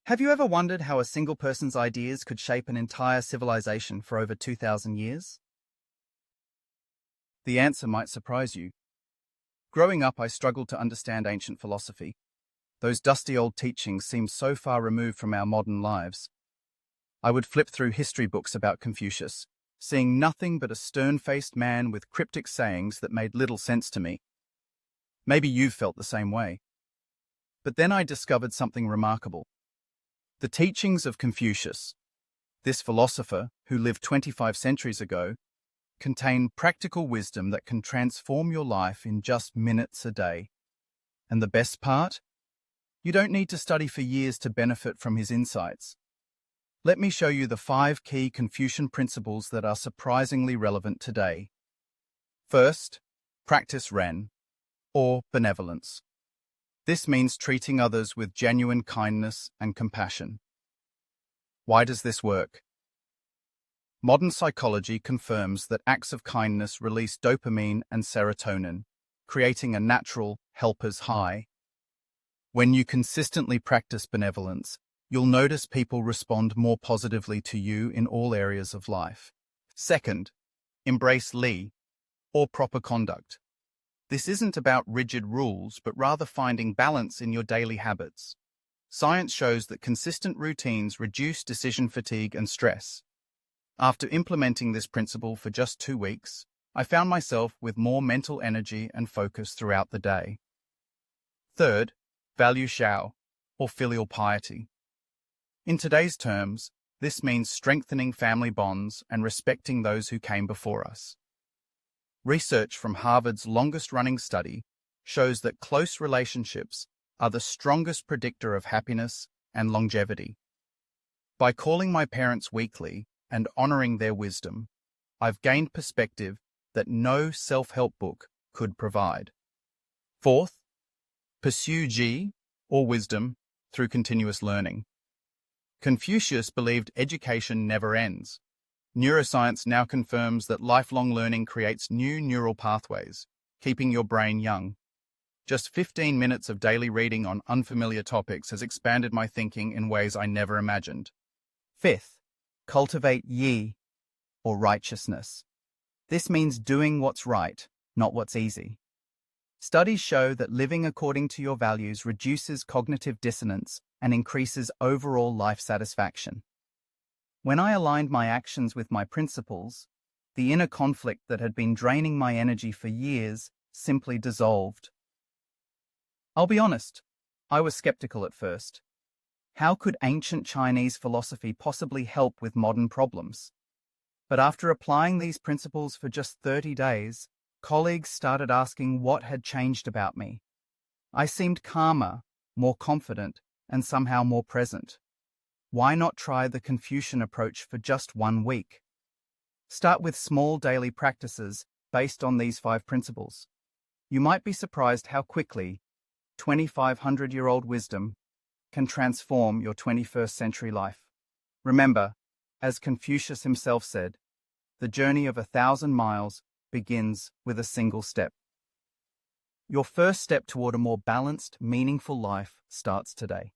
Have you ever wondered how a single person's ideas could shape an entire civilization for over 2,000 years? The answer might surprise you. Growing up, I struggled to understand ancient philosophy. Those dusty old teachings seemed so far removed from our modern lives. I would flip through history books about Confucius, seeing nothing but a stern-faced man with cryptic sayings that made little sense to me. Maybe you've felt the same way. But then I discovered something remarkable. The teachings of Confucius, this philosopher who lived 25 centuries ago, contain practical wisdom that can transform your life in just minutes a day. And the best part? You don't need to study for years to benefit from his insights. Let me show you the 5 key Confucian principles that are surprisingly relevant today. First, practice Ren, or benevolence. This means treating others with genuine kindness and compassion. Why does this work? Modern psychology confirms that acts of kindness release dopamine and serotonin, creating a natural helper's high. When you consistently practice benevolence, you'll notice people respond more positively to you in all areas of life. Second, embrace Li, or proper conduct. This isn't about rigid rules, but rather finding balance in your daily habits. Science shows that consistent routines reduce decision fatigue and stress. After implementing this principle for just 2 weeks, I found myself with more mental energy and focus throughout the day. Third, value xiao, or filial piety. In today's terms, this means strengthening family bonds and respecting those who came before us. Research from Harvard's longest-running study shows that close relationships are the strongest predictor of happiness and longevity. By calling my parents weekly and honoring their wisdom, I've gained perspective that no self-help book could provide. Fourth, pursue Ji, or wisdom, through continuous learning. Confucius believed education never ends. Neuroscience now confirms that lifelong learning creates new neural pathways, keeping your brain young. Just 15 minutes of daily reading on unfamiliar topics has expanded my thinking in ways I never imagined. Fifth, cultivate Yi, or righteousness. This means doing what's right, not what's easy. Studies show that living according to your values reduces cognitive dissonance and increases overall life satisfaction. When I aligned my actions with my principles, the inner conflict that had been draining my energy for years simply dissolved. I'll be honest, I was skeptical at first. How could ancient Chinese philosophy possibly help with modern problems? But after applying these principles for just 30 days, colleagues started asking what had changed about me. I seemed calmer, more confident, and somehow more present. Why not try the Confucian approach for just 1 week? Start with small daily practices based on these 5 principles. You might be surprised how quickly 2,500-year-old wisdom can transform your 21st century life. Remember, as Confucius himself said, the journey of 1,000 miles begins with a single step. Your first step toward a more balanced, meaningful life starts today.